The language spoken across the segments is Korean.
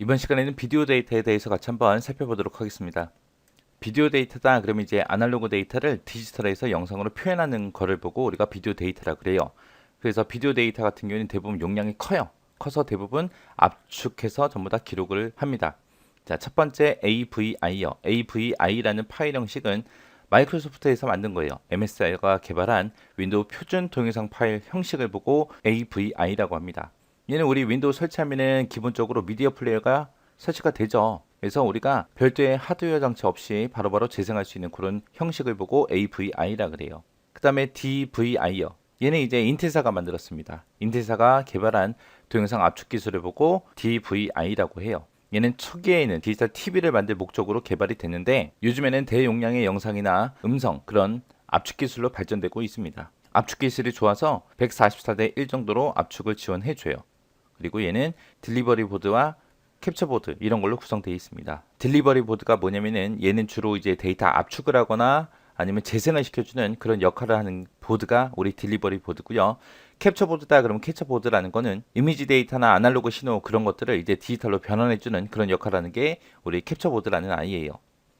이번 시간에는 비디오 데이터에 대해서 같이 한번 살펴보도록 하겠습니다. 비디오 데이터다 그러면 이제 아날로그 데이터를 디지털에서 영상으로 표현하는 거를 보고 우리가 비디오 데이터라 그래요. 그래서 비디오 데이터 같은 경우는 대부분 용량이 커요. 커서 대부분 압축해서 전부 다 기록을 합니다. 자, 첫 번째 AVI요. AVI라는 파일 형식은 마이크로소프트에서 만든 거예요. MSI가 개발한 윈도우 표준 동영상 파일 형식을 보고 AVI라고 합니다. 얘는 우리 윈도우 설치하면은 기본적으로 미디어 플레이어가 설치가 되죠. 그래서 우리가 별도의 하드웨어 장치 없이 바로바로 재생할 수 있는 그런 형식을 보고 AVI라 그래요. 그 다음에 DVI요. 얘는 이제 인텔사가 만들었습니다. 인텔사가 개발한 동영상 압축 기술을 보고 DVI라고 해요. 얘는 초기에는 디지털 TV를 만들 목적으로 개발이 됐는데 요즘에는 대용량의 영상이나 음성 그런 압축 기술로 발전되고 있습니다. 압축 기술이 좋아서 144대 1 정도로 압축을 지원해줘요. 그리고 얘는 딜리버리 보드와 캡처 보드 이런 걸로 구성되어 있습니다. 딜리버리 보드가 뭐냐면은 얘는 주로 이제 데이터 압축을 하거나 아니면 재생을 시켜주는 그런 역할을 하는 보드가 우리 딜리버리 보드고요. 캡처 보드다 그러면 캡처 보드라는 거는 이미지 데이터나 아날로그 신호 그런 것들을 이제 디지털로 변환해주는 그런 역할을 하는 게 우리 캡처 보드라는 아이예요.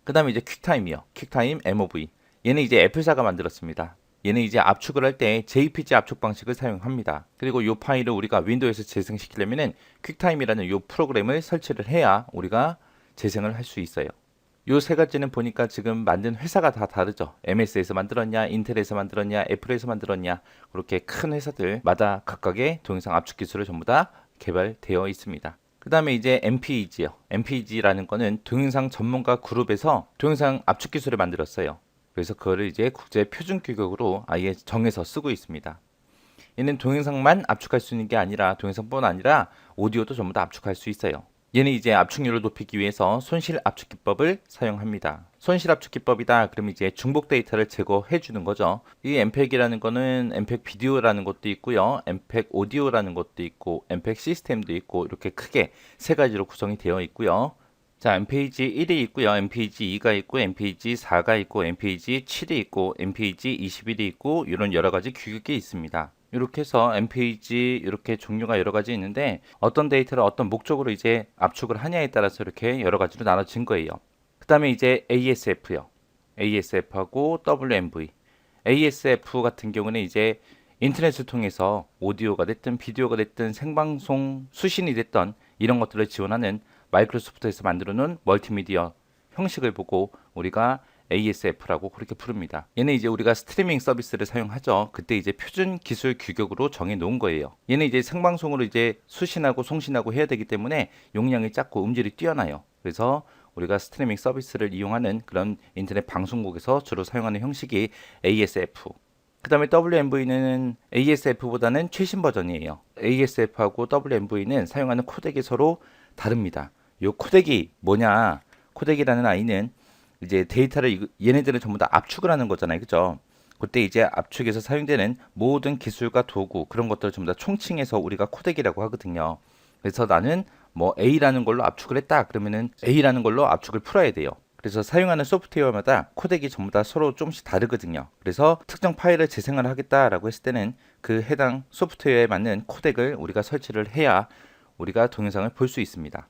그 다음에 이제 퀵타임이요. 퀵타임 MOV. 얘는 이제 애플사가 만들었습니다. 얘는 이제 압축을 할 때 JPG 압축 방식을 사용합니다. 그리고 이 파일을 우리가 윈도우에서 재생시키려면은 퀵타임이라는 이 프로그램을 설치를 해야 우리가 재생을 할 수 있어요. 요 세 가지는 보니까 지금 만든 회사가 다 다르죠. MS에서 만들었냐, 인텔에서 만들었냐, 애플에서 만들었냐, 그렇게 큰 회사들마다 각각의 동영상 압축 기술을 전부 다 개발되어 있습니다. 그 다음에 이제 MPEG요. MPEG라는 거는 동영상 전문가 그룹에서 동영상 압축 기술을 만들었어요. 그래서 그거를 이제 국제 표준 규격으로 아예 정해서 쓰고 있습니다. 얘는 동영상만 압축할 수 있는 게 아니라 동영상뿐 아니라 오디오도 전부 다 압축할 수 있어요. 얘는 이제 압축률을 높이기 위해서 손실 압축 기법을 사용합니다. 손실 압축 기법이다 그러면 이제 중복 데이터를 제거해 주는 거죠. 이 엠팩이라는 거는 엠팩 비디오라는 것도 있고요. 엠팩 오디오라는 것도 있고 엠팩 시스템도 있고 이렇게 크게 세 가지로 구성이 되어 있고요. 자, MPG 1이 있고요. MPG 2가 있고, MPG 4가 있고, MPG 7이 있고, MPG 21이 있고, 이런 여러 가지 규격이 있습니다. 이렇게 해서 MPG 이렇게 종류가 여러 가지 있는데 어떤 데이터를 어떤 목적으로 이제 압축을 하냐에 따라서 이렇게 여러 가지로 나눠진 거예요. 그 다음에 이제 ASF요. ASF하고 WMV. ASF 같은 경우는 이제 인터넷을 통해서 오디오가 됐든 비디오가 됐든 생방송 수신이 됐던 이런 것들을 지원하는 마이크로소프트에서 만들어 놓은 멀티미디어 형식을 보고 우리가 ASF라고 그렇게 부릅니다. 얘는 이제 우리가 스트리밍 서비스를 사용하죠. 그때 이제 표준 기술 규격으로 정해 놓은 거예요. 얘는 이제 생방송으로 이제 수신하고 송신하고 해야 되기 때문에 용량이 작고 음질이 뛰어나요. 그래서 우리가 스트리밍 서비스를 이용하는 그런 인터넷 방송국에서 주로 사용하는 형식이 ASF. 그 다음에 WMV는 ASF보다는 최신 버전이에요. ASF하고 WMV는 사용하는 코덱이 서로 다릅니다. 요 코덱이 뭐냐? 코덱이라는 아이는 이제 데이터를 얘네들은 전부 다 압축을 하는 거잖아요. 그죠? 그때 이제 압축에서 사용되는 모든 기술과 도구 그런 것들을 전부 다 총칭해서 우리가 코덱이라고 하거든요. 그래서 나는 뭐 A라는 걸로 압축을 했다. 그러면은 A라는 걸로 압축을 풀어야 돼요. 그래서 사용하는 소프트웨어마다 코덱이 전부 다 서로 조금씩 다르거든요. 그래서 특정 파일을 재생을 하겠다라고 했을 때는 그 해당 소프트웨어에 맞는 코덱을 우리가 설치를 해야 우리가 동영상을 볼 수 있습니다.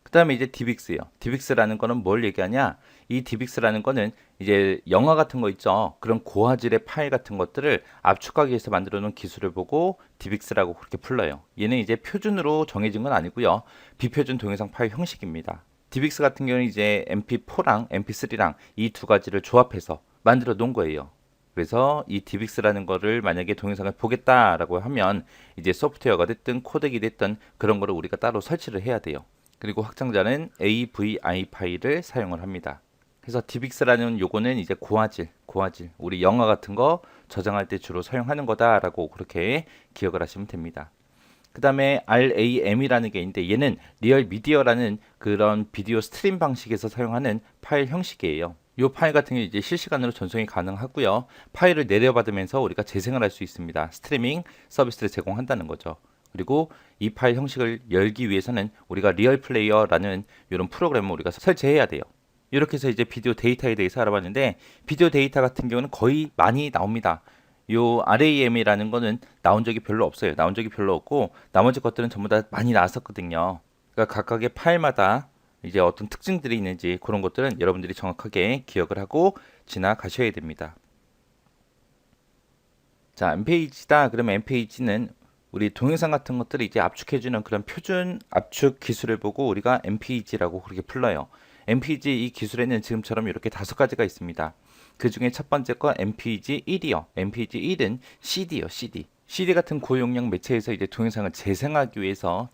그 다음에 이제 DivX요. DivX라는 거는 뭘 얘기하냐? 이 DivX라는 거는 이제 영화 같은 거 있죠. 그런 고화질의 파일 같은 것들을 압축하기 위해서 만들어 놓은 기술을 보고 DivX라고 그렇게 불러요. 얘는 이제 표준으로 정해진 건 아니고요. 비표준 동영상 파일 형식입니다. DivX 같은 경우는 이제 MP4랑 MP3랑 이 두 가지를 조합해서 만들어 놓은 거예요. 그래서 이 DivX라는 거를 만약에 동영상을 보겠다라고 하면 이제 소프트웨어가 됐든 코덱이 됐든 그런 거를 우리가 따로 설치를 해야 돼요. 그리고 확장자는 AVI 파일을 사용을 합니다. 그래서 DivX라는 요거는 이제 고화질, 우리 영화 같은 거 저장할 때 주로 사용하는 거다라고 그렇게 기억을 하시면 됩니다. 그 다음에 RAM이라는 게 있는데 얘는 리얼 미디어라는 그런 비디오 스트림 방식에서 사용하는 파일 형식이에요. 이 파일 같은 경우 이제 실시간으로 전송이 가능하고요. 파일을 내려받으면서 우리가 재생을 할 수 있습니다. 스트리밍 서비스를 제공한다는 거죠. 그리고 이 파일 형식을 열기 위해서는 우리가 리얼 플레이어라는 이런 프로그램을 우리가 설치해야 돼요. 이렇게 해서 이제 비디오 데이터에 대해서 알아봤는데 비디오 데이터 같은 경우는 거의 많이 나옵니다. 요 RAM이라는 거는 나온 적이 별로 없어요. 나온 적이 별로 없고 나머지 것들은 전부 다 많이 나왔었거든요. 그러니까 각각의 파일마다 이제 어떤 특징들이 있는지 그런 것들은 여러분들이 정확하게 기억을 하고 지나가셔야 됩니다. 자, 엠페이지다. 그러면 엠페이지는 우리 동영상 같은 것들을 이제 압축해주는 그런 표준 압축 기술을 보고 우리가 엠페이지라고 그렇게 불러요. 엠페이지 이 기술에는 지금처럼 이렇게 5가지가 있습니다. 그 중에 첫 번째 거 엠페이지 1이요. 엠페이지 1은 CD요, CD. CD 같은 고용량 매체에서 이제 동영상을 재생하기 위해서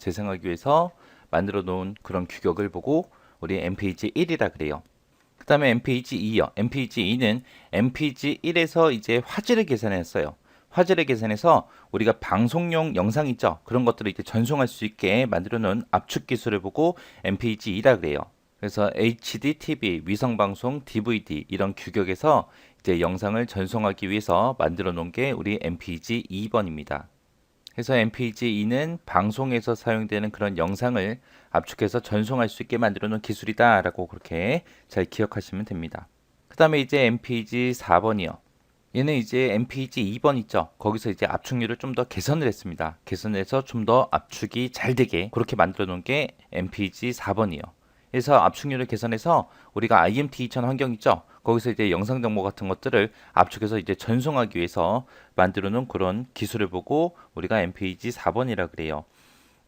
만들어 놓은 그런 규격을 보고 우리 엠페이지 1이라 그래요. 그 다음에 엠페이지 2요. 엠페이지 2는 엠페이지 1에서 이제 화질을 계산했어요. 화질을 계산해서 우리가 방송용 영상 있죠. 그런 것들을 이제 전송할 수 있게 만들어 놓은 압축 기술을 보고 엠페이지 2라 그래요. 그래서 HD TV, 위성 방송, DVD 이런 규격에서 이제 영상을 전송하기 위해서 만들어 놓은 게 우리 엠페이지 2번입니다. 그래서 엠페이지2는 방송에서 사용되는 그런 영상을 압축해서 전송할 수 있게 만들어 놓은 기술이다 라고 그렇게 잘 기억하시면 됩니다. 그 다음에 이제 엠페이지 4번이요. 얘는 이제 엠페이지 2번 있죠. 거기서 이제 압축률을 좀 더 개선을 했습니다. 개선해서 좀 더 압축이 잘 되게 그렇게 만들어 놓은 게 엠페이지 4번이요. 그래서 압축률을 개선해서 우리가 IMT 2000 환경 있죠. 거기서 이제 영상 정보 같은 것들을 압축해서 이제 전송하기 위해서 만들어 놓은 그런 기술을 보고 우리가 엠페이지 4번이라 그래요.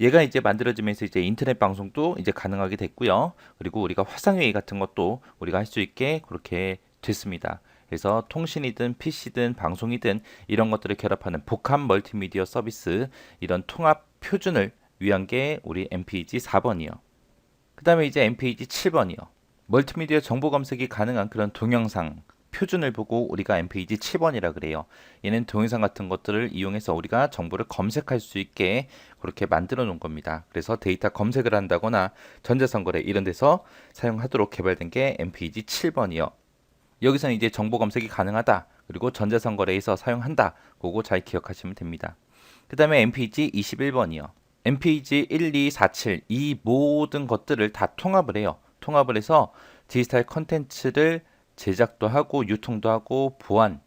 얘가 이제 만들어지면서 이제 인터넷 방송도 이제 가능하게 됐고요. 그리고 우리가 화상회의 같은 것도 우리가 할 수 있게 그렇게 됐습니다. 그래서 통신이든 PC든 방송이든 이런 것들을 결합하는 복합 멀티미디어 서비스 이런 통합 표준을 위한 게 우리 엠페이지 4번이요. 그 다음에 이제 엠페이지 7번이요. 멀티미디어 정보 검색이 가능한 그런 동영상 표준을 보고 우리가 엠페이지 7번이라 그래요. 얘는 동영상 같은 것들을 이용해서 우리가 정보를 검색할 수 있게 그렇게 만들어 놓은 겁니다. 그래서 데이터 검색을 한다거나 전자선거래 이런 데서 사용하도록 개발된 게 엠페이지 7번이요. 여기서는 이제 정보 검색이 가능하다. 그리고 전자선거래에서 사용한다. 그거 잘 기억하시면 됩니다. 그 다음에 엠페이지 21번이요. 엠페이지 1, 2, 4, 7 이 모든 것들을 다 통합을 해요. 통합을 해서 디지털 컨텐츠를 제작도 하고 유통도 하고 보안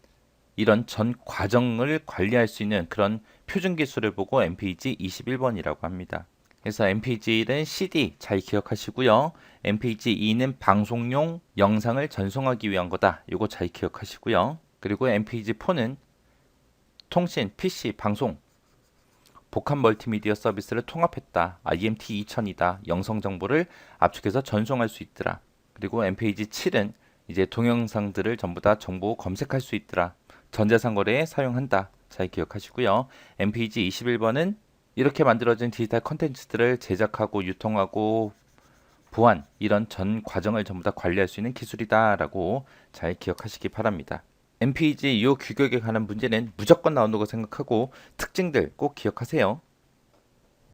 이런 전 과정을 관리할 수 있는 그런 표준 기술을 보고 엠페이지 21번이라고 합니다. 그래서 엠페이지1은 CD 잘 기억하시고요. 엠페이지2는 방송용 영상을 전송하기 위한 거다. 이거 잘 기억하시고요. 그리고 엠페이지4는 통신, PC, 방송 복합 멀티미디어 서비스를 통합했다. IMT 2000이다. 영상 정보를 압축해서 전송할 수 있더라. 그리고 엠페이지 7은 이제 동영상들을 전부 다 정보 검색할 수 있더라. 전자상 거래에 사용한다. 잘 기억하시고요. 엠페이지 21번은 이렇게 만들어진 디지털 컨텐츠들을 제작하고 유통하고 보안 이런 전 과정을 전부 다 관리할 수 있는 기술이다라고 잘 기억하시기 바랍니다. 엠페이지 이 규격에 관한 문제는 무조건 나온다고 생각하고 특징들 꼭 기억하세요.